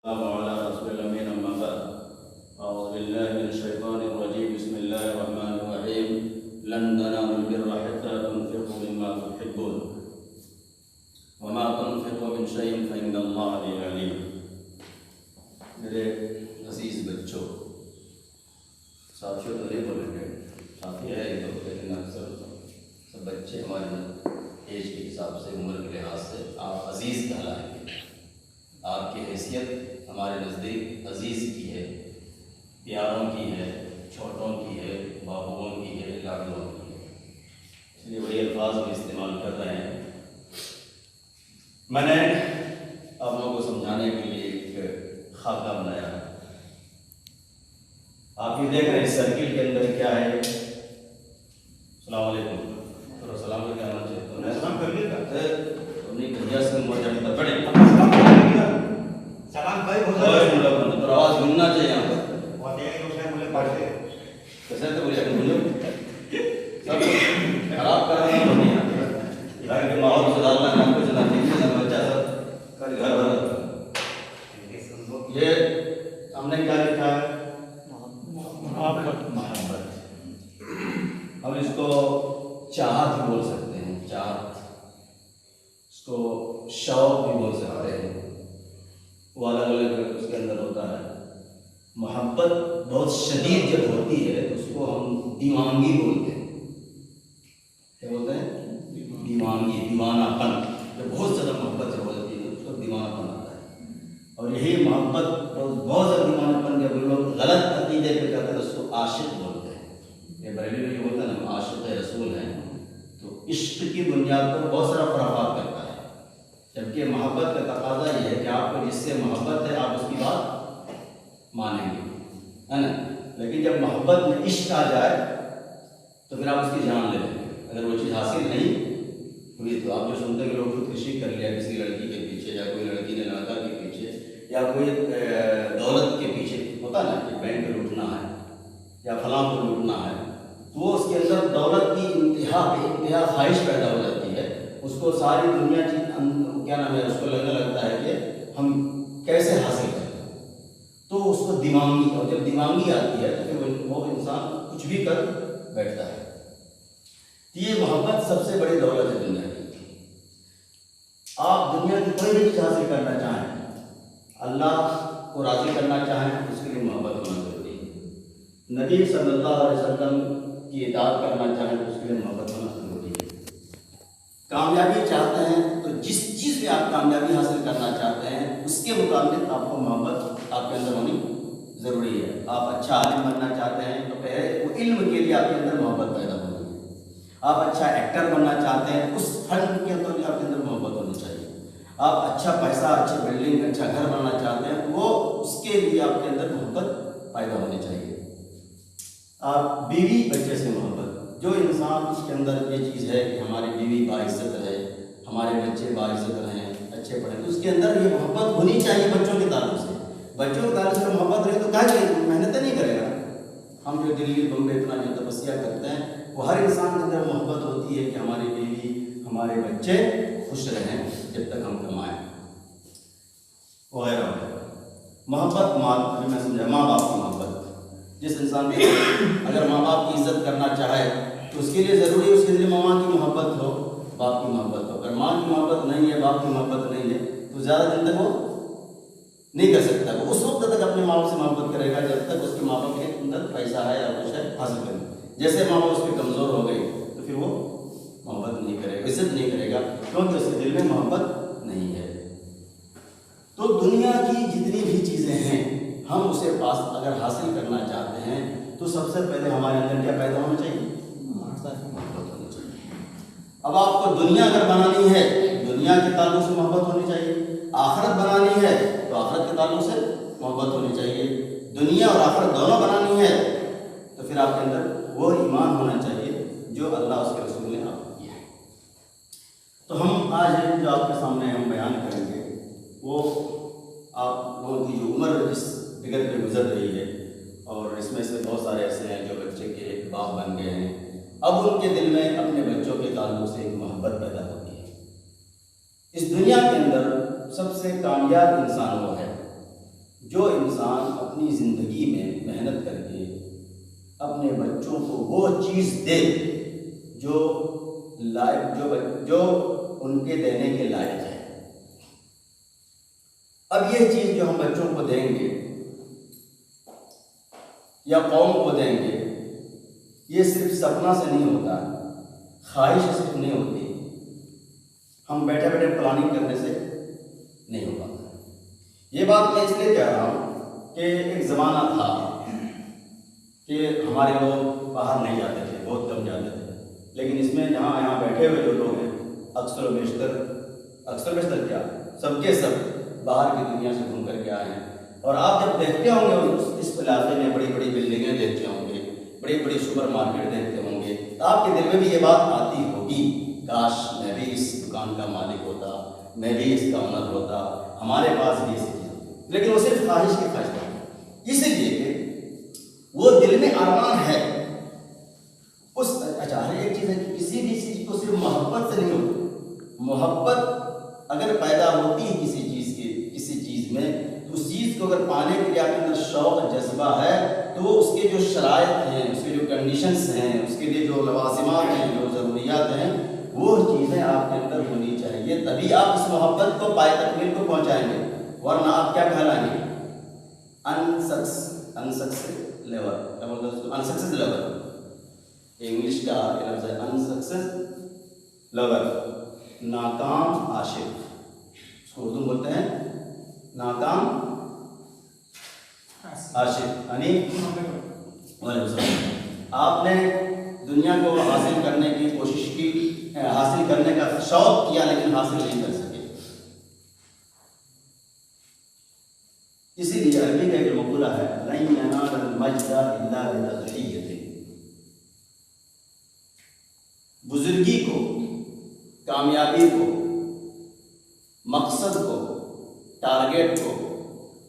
وعلى رسول الأمين أما بعد أعوذ بالله من الشيطان الرجيم بسم الله الرحمن الرحيم لن تنالوا البر حتى تنفقوا مما تحبون وما تنفقوا من شيء فإن الله به عليم. میرے عزیز بچوں، ساتھیوں تو نہیں بولیں گے، ساتھی ہے ہی تو، لیکن اکثر سب بچے ہمارے ایج کے حساب سے، عمر کے لحاظ سے آپ عزیز کہلائیں گے. آپ کی حیثیت ہمارے نزدیک عزیز کی ہے، پیاروں کی ہے، چھوٹوں کی ہے، بابوؤں کی ہے، لاڈلوں کی ہے، اس لیے وہی الفاظ بھی استعمال کر رہے ہیں. میں نے آپ لوگوں کو سمجھانے کے لیے ایک خاکہ بنایا ہے. آپ یہ دیکھ رہے ہیں سرکل کے اندر کیا ہے. السلام علیکم. تھوڑا سلام کر کے آنا چاہیے. سلام کر لیے سلام بھائی پر آواز گننا چاہیے یہاں پر. کیسے تو بولے سب خراب کر رہے ہیں گھر کے ماحول سے ڈالنا ہے. ہم کو چلا دیکھیے نہ بچہ سب کل گھر بھر. یہ ہم نے کیا لکھا ہے؟ محبت. ہم اس کو چاہت بھی بول سکتے ہیں، چاہت. اس کو شوق بھی بول سکتے ہیں. وہ الگ الگ اس کے اندر ہوتا ہے. محبت بہت شدید جب ہوتی ہے اس کو ہم دیوانگی بولتے ہیں. کیا بولتے ہیں؟ دیوانگی، دیوانہ پن. جب بہت زیادہ محبت جب ہو جاتی ہے اس کو دیوانہ پن آتا ہے. اور یہی محبت بہت زیادہ دیوانہ پن جب لوگ غلط عقیدے پہ کہتے ہیں اس کو عاشق بولتے ہیں. یہ بریلی میں یہ بولتا ہے نا عاشق رسول ہیں. تو عشق کی بنیاد پر بہت سارا خرافات کرتا ہے، جبکہ محبت کا تقاضا یہ ہے کہ آپ کو جس سے محبت ہے آپ اس کی بات مانیں گے، ہے نا. لیکن جب محبت میں عشق آ جائے تو پھر آپ اس کی جان لے لیں گے. اگر وہ چیز حاصل نہیں ہوئی تو آپ جو سنتے ہیں کہ لوگ خودکشی کر لیا کسی لڑکی کے پیچھے، یا کوئی لڑکی نے لڑکا کے پیچھے، یا کوئی دولت کے پیچھے ہوتا نا کہ بینک لوٹنا ہے یا فلاں کو لوٹنا ہے، تو وہ اس کے اندر دولت کی انتہا خواہش پیدا ہو جاتی ہے. اس کو ساری دنیا کی کیا نام ہے، اس کو لگنے لگتا ہے کہ ہم کیسے حاصل کریں. تو اس کو دیوانگی، اور جب دیوانگی آتی ہے تو پھر وہ انسان کچھ بھی کر بیٹھتا ہے. یہ محبت سب سے بڑی دولت ہے دنیا کی. آپ دنیا کی کوئی بھی چیز حاصل کرنا چاہیں، اللہ کو راضی کرنا چاہیں، اس کے لیے محبت ہونا ضروری ہے. نبی صلی اللہ علیہ وسلم کی اطاعت کرنا چاہیں تو اس کے لیے محبت ہونا ضروری ہے. کامیابی چاہتے ہیں تو جس چیز میں آپ کامیابی حاصل کرنا چاہتے ہیں اس کے مطابق آپ کو محبت آپ کے اندر ہونی ضروری ہے. آپ اچھا عالم بننا چاہتے ہیں تو پہلے وہ علم کے لیے آپ کے اندر محبت پیدا ہونی ہے. آپ اچھا ایکٹر بننا چاہتے ہیں اس فن کے اندر بھی آپ کے اندر محبت ہونی چاہیے. آپ اچھا پیسہ، اچھی بلڈنگ، اچھا گھر بننا چاہتے ہیں وہ اس کے لیے آپ کے اندر محبت پیدا ہونی چاہیے. آپ بیوی بچے سے محبت، جو انسان اس کے اندر یہ چیز ہے کہ ہماری بیوی باعزت رہے، ہمارے بچے باعزت رہیں، اچھے پڑھیں، تو اس کے اندر یہ محبت ہونی چاہیے. بچوں کے تعلق سے، بچوں کے تعلق سے محبت رہے تو کیا کرے، محنت نہیں کرے گا. ہم جو دلی بمبئی اتنا جو تپسیا کرتے ہیں وہ ہر انسان کے اندر محبت ہوتی ہے کہ ہماری بیوی، ہمارے بچے خوش رہیں جب تک ہم کمائیں وغیرہ وغیرہ. محبت ماں، میں سمجھا ماں باپ کی محبت. جس انسان کے اگر ماں باپ کی عزت کرنا چاہے تو اس کے لیے ضروری ہے اس کے لیے ماں کی محبت ہو، باپ کی محبت ہو. اگر ماں کی محبت نہیں ہے، باپ کی محبت نہیں ہے تو زیادہ دن تک وہ نہیں کر سکتا. وہ اس وقت تک اپنے ماں باپ سے محبت کرے گا جب تک اس کے ماں باپ کے اندر پیسہ ہے یا کچھ ہے حاصل کرے. جیسے ماں باپ اس کے کمزور ہو گئی تو پھر وہ محبت نہیں کرے گا، عزت نہیں کرے گا، کیونکہ اس کے دل میں محبت نہیں ہے. تو دنیا کی جتنی بھی چیزیں ہیں ہم اسے پاس اگر حاصل کرنا چاہتے ہیں تو سب سے پہلے ہمارے اندر کیا پیدا ہونا چاہیے؟ محبت ہونی چاہیے. اب آپ کو دنیا اگر بنانی ہے، دنیا کے تعلق سے محبت ہونی چاہیے. آخرت بنانی ہے تو آخرت کے تعلق سے محبت ہونی چاہیے. دنیا اور آخرت دونوں بنانی ہے تو پھر آپ کے اندر وہ ایمان ہونا چاہیے جو اللہ اس کے رسول نے آپ کو کیا ہے. تو ہم آج جو آپ کے سامنے ہم بیان کریں گے وہ آپ لوگوں کی جو عمر جس فگر پہ گزر رہی ہے، اور اس میں سے بہت سارے ایسے ہیں جو بچے کے ایک باپ بن گئے ہیں. اب ان کے دل میں اپنے بچوں کے تعلق سے ایک محبت پیدا ہوتی ہے. اس دنیا کے اندر سب سے کامیاب انسان وہ ہے جو انسان اپنی زندگی میں محنت کر کے اپنے بچوں کو وہ چیز دے جو ان کے دینے کے لائق ہے. اب یہ چیز جو ہم بچوں کو دیں گے یا قوم کو دیں گے، یہ صرف سپنا سے نہیں ہوتا، خواہش سے نہیں ہوتی، ہم بیٹھے بیٹھے پلاننگ کرنے سے نہیں ہو پاتا. یہ بات میں اس لیے کہہ رہا ہوں کہ ایک زمانہ تھا کہ ہمارے لوگ باہر نہیں جاتے تھے، بہت کم جاتے تھے، لیکن اس میں یہاں بیٹھے ہوئے جو لوگ ہیں اکثر و بیشتر کیا سب کے سب باہر کی دنیا سے گھوم کر کے آئے ہیں. اور آپ جب دیکھتے ہوں گے اس علاقے میں بڑی بڑی بلڈنگیں دیکھتے ہوں گے، بڑی بڑی سپر مارکیٹ دیکھتے ہوں گے، تو آپ کے دل میں بھی یہ بات آتی ہوگی، کاش میں بھی اس دکان کا مالک ہوتا، میں بھی اس کا آنر ہوتا، ہمارے پاس بھی ایسی چیز ہوتی. لیکن وہ صرف خواہش کی خواہش ہے، اس لیے کہ وہ دل میں ارمان ہے. اچھا ایک چیز ہے کہ کسی بھی چیز کو صرف محبت سے نہیں ہوتی. محبت اگر پیدا ہوتی ہے کسی چیز میں، تو اس چیز کو اگر پانے کے لیے آپ کے اندر شوق جذبہ ہے، تو اس کے جو شرائط ہیں، اس کے جو کنڈیشنز ہیں، اس کے لیے جو لوازمات ہیں، جو ضروریات ہیں، وہ چیزیں آپ کے اندر ہونی چاہیے، تبھی آپ اس محبت کو پائے تکمیل کو پہنچائیں گے. ورنہ آپ کیا کہلائیں گے؟ انسکسیس لیور. انگلش کا لفظ ہے انسکسیس لیور، ناکام عاشق. اس کو اردو بولتے ہیں ناکام عاشق. یعنی آپ نے دنیا کو حاصل کرنے کی کوشش کی، حاصل کرنے کا شوق کیا، لیکن حاصل نہیں کر سکے. اسی لیے عربی کا ایک مقولہ ہے، لن ینال المجد الا بتضحیۃ. بزرگی کو، کامیابی کو، مقصد کو، ٹارگیٹ کو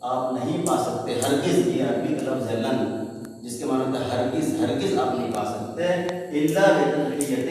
آپ نہیں پا سکتے ہرگز. یہ عربی کا لفظ ہے لن، جس کے معنی ہوتا ہے ہرگز آپ نہیں پا سکتے الا بتضحیۃ